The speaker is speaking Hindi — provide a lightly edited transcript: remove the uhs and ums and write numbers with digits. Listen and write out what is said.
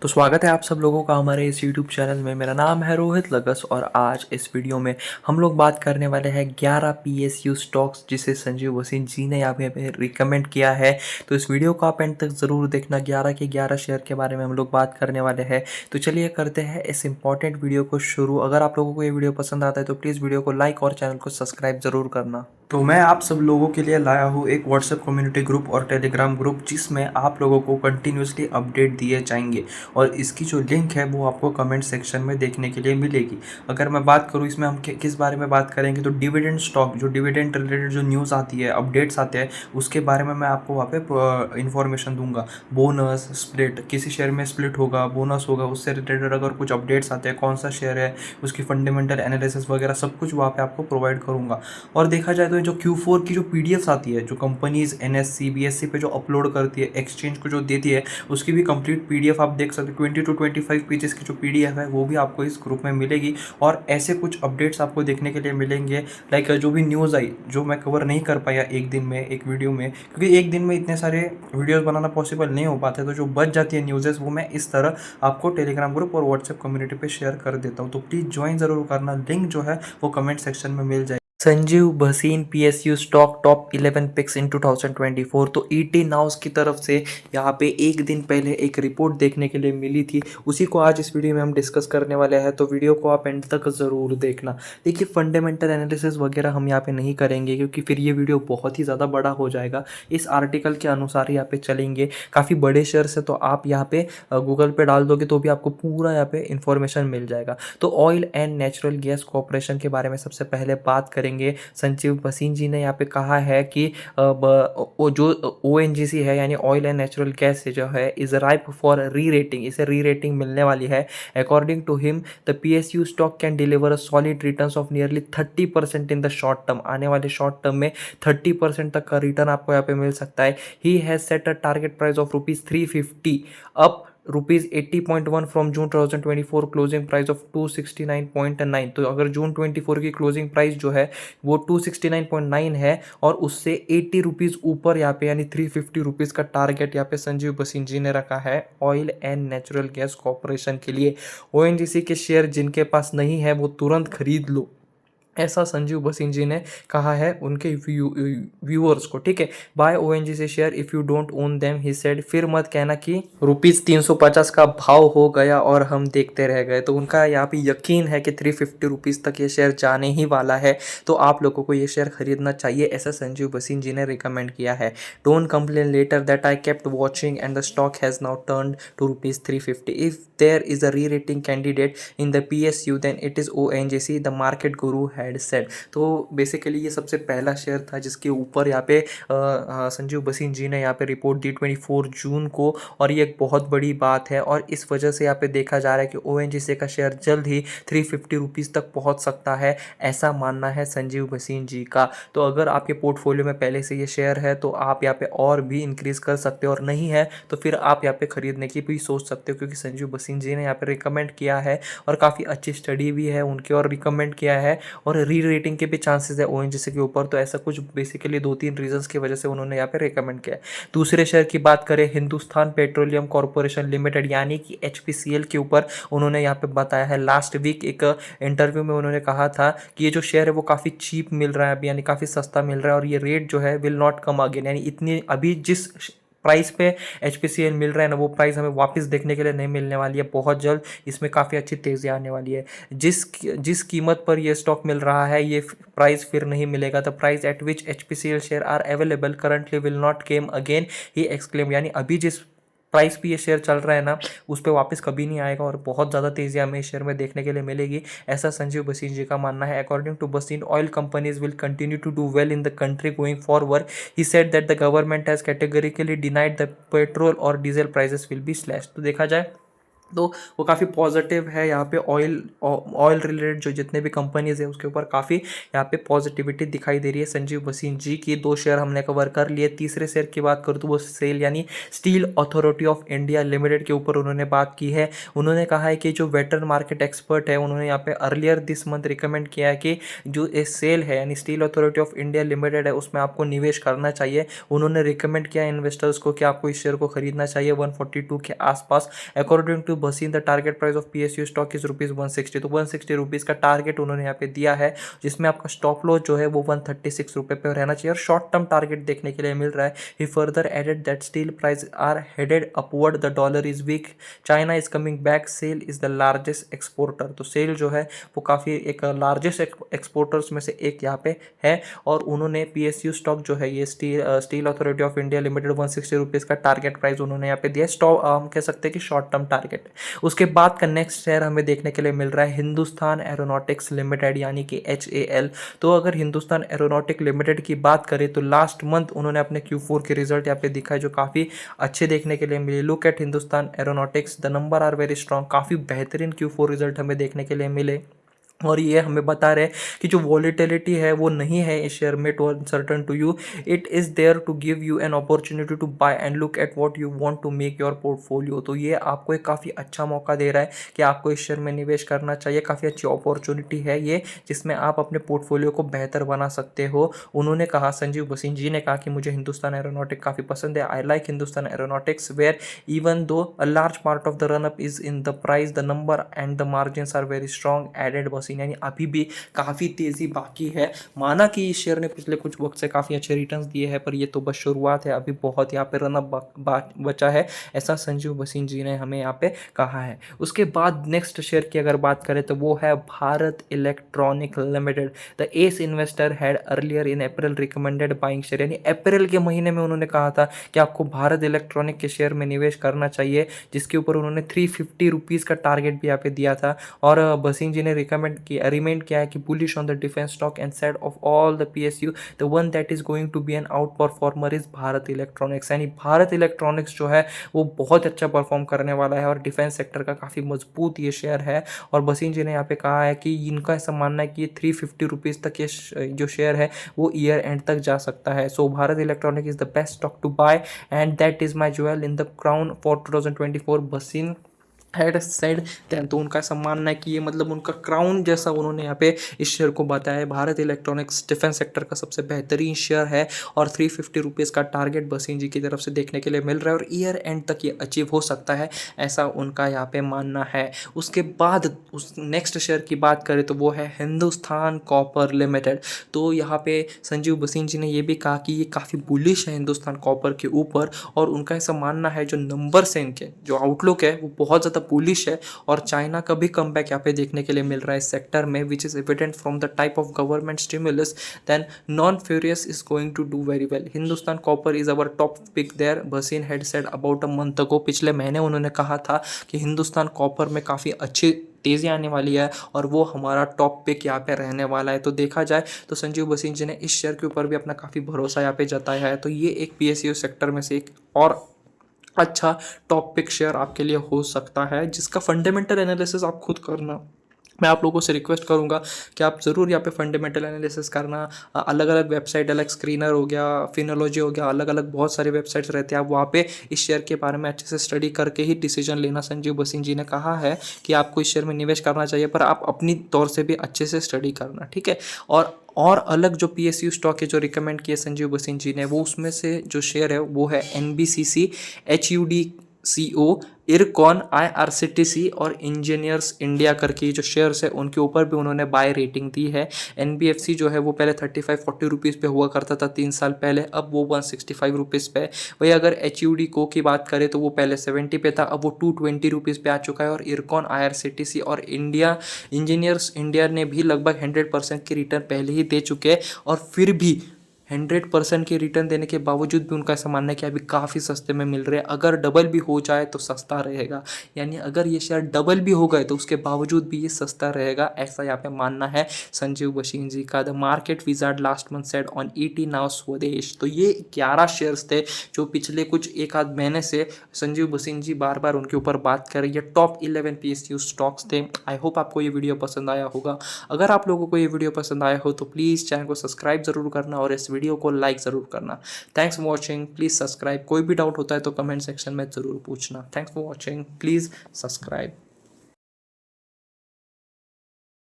तो स्वागत है आप सब लोगों का हमारे इस यूट्यूब चैनल में। मेरा नाम है रोहित लगस और आज इस वीडियो में हम लोग बात करने वाले हैं 11 पीएसयू स्टॉक्स जिसे संजीव वसीम जी ने यहाँ पे रिकमेंड किया है। तो इस वीडियो को आप एंड तक ज़रूर देखना। 11 के 11 शेयर के बारे में हम लोग बात करने वाले हैं। तो चलिए करते हैं इस इंपॉर्टेंट वीडियो को शुरू। अगर आप लोगों को ये वीडियो पसंद आता है तो प्लीज़ वीडियो को लाइक और चैनल को सब्सक्राइब ज़रूर करना। तो मैं आप सब लोगों के लिए लाया हूँ एक व्हाट्सएप कम्युनिटी ग्रुप और टेलीग्राम ग्रुप जिसमें आप लोगों को कंटिन्यूसली अपडेट दिए जाएंगे और इसकी जो लिंक है वो आपको कमेंट सेक्शन में देखने के लिए मिलेगी। अगर मैं बात करूँ इसमें हम किस बारे में बात करेंगे तो डिविडेंड स्टॉक, जो डिविडेंड रिलेटेड जो न्यूज़ आती है, अपडेट्स आते हैं, उसके बारे में मैं आपको वहाँ पे इन्फॉर्मेशन दूंगा। बोनस स्प्लिट, किसी शेयर में स्प्लिट होगा, बोनस होगा, उससे रिलेटेड अगर कुछ अपडेट्स आते हैं, कौन सा शेयर है, उसकी फंडामेंटल एनालिसिस वगैरह सब कुछ वहाँ पे आपको प्रोवाइड करूँगा। और देखा जाए तो जो Q4 की जो पीडीएफ्स आती है, जो कंपनीज एनएससी बीएससी पे जो अपलोड करती है, एक्सचेंज को जो देती है, उसकी भी कंप्लीट पीडीएफ आप देख सकते हो। 20 to 25 पेजेस की जो पीडीएफ है वो भी आपको इस ग्रुप में मिलेगी और ऐसे कुछ अपडेट्स आपको देखने के लिए मिलेंगे। लाइक जो भी न्यूज़ आई जो मैं कवर नहीं कर पाया एक दिन में एक वीडियो में, क्योंकि एक दिन में इतने सारे वीडियोस बनाना पॉसिबल नहीं हो पाता है, तो जो बच जाती है न्यूज़ेस वो मैं इस तरह आपको टेलीग्राम ग्रुप और व्हाट्सएप कम्युनिटी पे शेयर कर देता हूँ। तो प्लीज़ ज्वाइन ज़रूर करना। लिंक जो है वो कमेंट सेक्शन में मिल जाएगी। Sanjiv Bhasin PSU stock top 11 picks in 2024। तो ईटी नाउस की तरफ से यहाँ पे एक दिन पहले एक रिपोर्ट देखने के लिए मिली थी, उसी को आज इस वीडियो में हम डिस्कस करने वाले हैं। तो वीडियो को आप एंड तक ज़रूर देखना। देखिए फंडामेंटल एनालिसिस वगैरह हम यहाँ पे नहीं करेंगे क्योंकि फिर ये वीडियो बहुत ही ज़्यादा बड़ा हो जाएगा। इस आर्टिकल के अनुसार यहाँ पे चलेंगे। काफ़ी बड़े शेयर से तो आप यहाँ पे गूगल पे डाल दोगे तो भी आपको पूरा यहाँ पे इंफॉर्मेशन मिल जाएगा। तो oil and natural gas corporation के बारे में सबसे पहले बात करेंगे। संजीव भसीन जी ने यहाँ पे कहा है कि वो जो ONGC है यानी ऑयल एंड नेचुरल गैस जो है is ripe for re rating, इसे री रेटिंग मिलने वाली है। According to him the PSU stock can deliver a solid returns of nearly 30% in the short term. आने वाले शॉर्ट टर्म में 30% तक का रिटर्न आपको यहाँ पे मिल सकता है। He has set a target price of ₹350 up ₹80.1 from June 2024 closing price of 269.9। तो अगर जून 24 की क्लोजिंग प्राइस जो है वो 269.9 है और उससे ₹80 ऊपर यहाँ पे यानी ₹350 का टारगेट यहाँ पे संजीव भसीन जी ने रखा है oil and natural gas corporation के लिए। ONGC के शेयर जिनके पास नहीं है वो तुरंत खरीद लो, ऐसा संजीव भसीन जी ने कहा है उनके व्यूअर्स को। ठीक है, buy ONGC share if you don't own them he said. फिर मत कहना कि ₹350 का भाव हो गया और हम देखते रह गए। तो उनका यहाँ पे यकीन है कि ₹350 तक ये शेयर जाने ही वाला है, तो आप लोगों को ये शेयर खरीदना चाहिए, ऐसा संजीव भसीन जी ने रिकमेंड किया है। Don't complain later that I kept watching and the stock has now turn to ₹350। If there is a re rating candidate in the PSU then it is ONGC, the market guru had said. तो बेसिकली ये सबसे पहला शेयर था जिसके ऊपर यहाँ पे संजीव भसीन जी ने यहाँ पे रिपोर्ट दी 24 जून को, और ये एक बहुत बड़ी बात है और इस वजह से यहाँ पे देखा जा रहा है कि ONGC का शेयर जल्द ही ₹350 तक पहुँच सकता है, ऐसा मानना है संजीव भसीन जी का। तो अगर आपके पोर्टफोलियो में पहले से ये शेयर है तो आप यहाँ पे और भी इंक्रीज़ कर सकते हो, और नहीं है तो फिर आप यहाँ पे खरीदने की भी सोच सकते हो, क्योंकि संजीव भसीन जी ने यहाँ पे रिकमेंड किया है और काफ़ी अच्छी स्टडी भी है उनके और रिकमेंड किया है, और री रेटिंग के भी चांसेस है ONGC के ऊपर। तो ऐसा कुछ बेसिकली 2-3 रीजंस की वजह से उन्होंने यहाँ पे रिकमेंड किया है। दूसरे शेयर की बात करें हिंदुस्तान पेट्रोलियम कॉरपोरेशन लिमिटेड यानी कि HPCL के ऊपर, उन्होंने यहाँ पे बताया है लास्ट वीक एक इंटरव्यू में उन्होंने कहा था कि ये जो शेयर है वो काफ़ी चीप मिल रहा है अभी, यानी काफ़ी सस्ता मिल रहा है, और ये रेट जो है विल नॉट कम अगेन, यानी इतनी अभी जिस प्राइस पे HPCL मिल रहा है ना वो प्राइस हमें वापस देखने के लिए नहीं मिलने वाली है, बहुत जल्द इसमें काफ़ी अच्छी तेज़ी आने वाली है। जिस जिस कीमत पर ये स्टॉक मिल रहा है ये प्राइस फिर नहीं मिलेगा। The price at which HPCL share are available currently will not came again, he exclaim, यानी अभी जिस प्राइस पे ये शेयर चल रहा है ना उस पर वापस कभी नहीं आएगा और बहुत ज़्यादा तेज़ी हमें इस शेयर में देखने के लिए मिलेगी, ऐसा संजीव भसीन जी का मानना है। According to Bhasin oil companies will continue to do well in the country going forward. He said that the government has categorically denied the petrol और diesel prices will be slash. तो देखा जाए तो वो काफ़ी पॉजिटिव है यहाँ पे, ऑयल रिलेटेड जो जितने भी कंपनीज है उसके ऊपर काफ़ी यहाँ पे पॉजिटिविटी दिखाई दे रही है संजीव भसीन जी की। 2 शेयर हमने कवर कर लिए। तीसरे शेयर की बात करूँ तो वो सेल यानी steel authority of India limited के ऊपर उन्होंने बात की है। उन्होंने कहा है कि जो वेटरन मार्केट एक्सपर्ट है उन्होंने यहाँ पे अर्लियर दिस मंथ रिकमेंड किया है कि जो ये सेल है यानी steel authority of India limited है उसमें आपको निवेश करना चाहिए। उन्होंने रिकमेंड किया इन्वेस्टर्स को कि आपको इस शेयर को खरीदना चाहिए 142 के आसपास। According to Sanjiv Bhasin the target price of PSU stock is ₹160, तो 160 रुपीज़ का टारगेट उन्होंने यहाँ पे दिया है, जिसमें आपका स्टॉप लॉस जो है वो 136 रुपये पे रहना चाहिए और शॉर्ट टर्म टारगेट देखने के लिए मिल रहा है। He further added that steel price are headed upward, the dollar is weak, China is coming back, SAIL is the largest exporter. तो सेल जो है वो काफ़ी एक लार्जेस्ट एक्सपोर्टर्स में से एक यहाँ पे है और उन्होंने PSU स्टॉक जो है ये steel authority of India limited 160 rupees का टारगेट प्राइस उन्होंने यहाँ पे दिया। स्टॉक हम कह सकते हैं कि शॉर्ट टर्म टारगेट है। उसके बाद का नेक्स्ट शेयर हमें देखने के लिए मिल रहा है हिंदुस्तान एरोनॉटिक्स लिमिटेड यानी कि HAL। तो अगर हिंदुस्तान एरोनॉटिक लिमिटेड की बात करें तो लास्ट मंथ उन्होंने अपने Q4 के रिजल्ट यहाँ पे दिखाए जो काफ़ी अच्छे देखने के लिए मिले। Look at Hindustan Aeronautics, the number are very strong, काफ़ी बेहतरीन Q4 रिजल्ट हमें देखने के लिए मिले और ये हमें बता रहे हैं कि जो वॉलीटिलिटी है वो नहीं है इस शेयर में too uncertain to you, it is there to give you an opportunity to buy and look at what you want to make your portfolio. तो ये आपको एक काफ़ी अच्छा मौका दे रहा है कि आपको इस शेयर में निवेश करना चाहिए। काफ़ी अच्छी अपॉर्चुनिटी है ये जिसमें आप अपने पोर्टफोलियो को बेहतर बना सकते हो। उन्होंने कहा, संजीव भसीन जी ने कहा कि मुझे हिंदुस्तान एरोनॉटिक काफ़ी पसंद है। I like Hindustan Aeronautics where even though a large part of the run up is in the price, the number and the margin are very strong, added यानी अभी भी काफ़ी तेज़ी बाकी है। माना कि इस शेयर ने पिछले कुछ वक्त से काफ़ी अच्छे रिटर्न्स दिए हैं पर ये तो बस शुरुआत है, अभी बहुत यहाँ पे रनअप बचा है, ऐसा संजीव भसीन जी ने हमें यहाँ पे कहा है। उसके बाद नेक्स्ट शेयर की अगर बात करें तो वो है Bharat electronic limited. The S investor had earlier in April recommended buying share, यानी अप्रैल के महीने में उन्होंने कहा था कि आपको भारत इलेक्ट्रॉनिक के शेयर में निवेश करना चाहिए, जिसके ऊपर उन्होंने 350 रुपीज़ का टारगेट भी यहाँ पे दिया था। और भसीन जी ने रिमेंड किया है कि bullish on the defence stock and said of all the PSU the one that is going to be an outperformer is Bharat Electronics, यानी भारत इलेक्ट्रॉनिक्स जो है वो बहुत अच्छा परफॉर्म करने वाला है और डिफेंस सेक्टर का काफ़ी मजबूत ये शेयर है। और भसीन जी ने यहाँ पे कहा है कि इनका ऐसा मानना है कि ये 350 रुपीज़ तक ये जो शेयर है वो ईयर एंड तक जा सकता है। So Bharat electronic is the best stock to buy and that is my jewel in the crown for 2024, Bhasin had said then. तो उनका ऐसा मानना है कि ये मतलब उनका क्राउन जैसा उन्होंने यहाँ पे इस शेयर को बताया है। भारत इलेक्ट्रॉनिक्स डिफेंस सेक्टर का सबसे बेहतरीन शेयर है और 350 रुपीज़ का टारगेट भसीन जी की तरफ से देखने के लिए मिल रहा है और ईयर एंड तक ये अचीव हो सकता है, ऐसा उनका यहाँ पे मानना है। उसके बाद उस नेक्स्ट शेयर की बात करें तो वो है हिंदुस्तान कॉपर लिमिटेड। तो यहाँ पे संजीव भसीन जी ने ये भी कहा कि ये काफ़ी बुलिश है हिंदुस्तान कॉपर के ऊपर और उनका ऐसा मानना है जो नंबर्स हैं इनके, जो आउटलुक है वो बहुत ज़्यादा बुलिश है और चाइना का भी कमबैक यहाँ पे देखने के लिए मिल रहा है इस सेक्टर में, which is evident from the type of government stimulus, then non ferrous is going to do very well. Hindustan Copper is our top pick there, Bhasin had said about a month ago. पिछले महीने उन्होंने कहा था कि हिंदुस्तान कॉपर में काफ़ी अच्छी तेज़ी आने वाली है और वो हमारा टॉप पिक यहाँ पे रहने वाला है। तो देखा जाए तो संजीव भसीन जी ने इस शेयर के ऊपर भी अपना काफ़ी भरोसा यहाँ पे जताया है। तो ये एक PSU सेक्टर में से एक और अच्छा टॉप पिक शेयर आपके लिए हो सकता है, जिसका फंडामेंटल एनालिसिस आप खुद करना। मैं आप लोगों से रिक्वेस्ट करूंगा कि आप ज़रूर यहाँ पे फंडामेंटल एनालिसिस करना। अलग अलग वेबसाइट, अलग स्क्रीनर हो गया, फिनोलॉजी हो गया, अलग अलग बहुत सारे वेबसाइट्स रहते हैं, आप वहाँ पे इस शेयर के बारे में अच्छे से स्टडी करके ही डिसीजन लेना। संजीव भसीन जी ने कहा है कि आपको इस शेयर में निवेश करना चाहिए पर आप अपनी तौर से भी अच्छे से स्टडी करना, ठीक है। और अलग जो PSU स्टॉक है जो रिकमेंड किए संजीव भसीन जी ने, वो उसमें से जो शेयर है वो है NBCC, HUDCO, इरकॉन, IRCTC और इंजीनियर्स इंडिया करके जो शेयर्स है उनके ऊपर भी उन्होंने बाय रेटिंग दी है। NBFC जो है वो पहले 35-40 रुपीज़ पे हुआ करता था 3 साल पहले, अब वो 165 रुपीज़ पे है। वही अगर HUDCO की बात करें तो वो पहले 70 पे था, अब वो 220 रुपीज़ पे आ चुका है। और इरकॉन, IRCTC और इंजीनियर्स इंडिया ने भी लगभग 100% की रिटर्न पहले ही दे चुके हैं और फिर भी 100% की रिटर्न देने के बावजूद भी उनका ऐसा मानना है कि अभी काफ़ी सस्ते में मिल रहे हैं। अगर डबल भी हो जाए तो सस्ता रहेगा, यानी अगर ये शेयर डबल भी हो गए तो उसके बावजूद भी ये सस्ता रहेगा, ऐसा यहाँ पे मानना है संजीव भसीन जी का। The market wizard last month said on ET now स्वदेश। तो ये 11 शेयर्स थे जो पिछले कुछ एक आध महीने से संजीव भसीन जी बार बार उनके ऊपर बात कर रही है। टॉप 11 PSU स्टॉक्स थे। आई होप आपको ये वीडियो पसंद आया होगा। अगर आप लोगों को ये वीडियो पसंद आया हो तो प्लीज़ चैनल को सब्सक्राइब ज़रूर करना और इस वीडियो को लाइक ज़रूर करना। Thanks for watching, please subscribe. कोई भी डाउट होता है तो कमेंट सेक्शन में ज़रूर पूछना। Thanks for watching, please subscribe.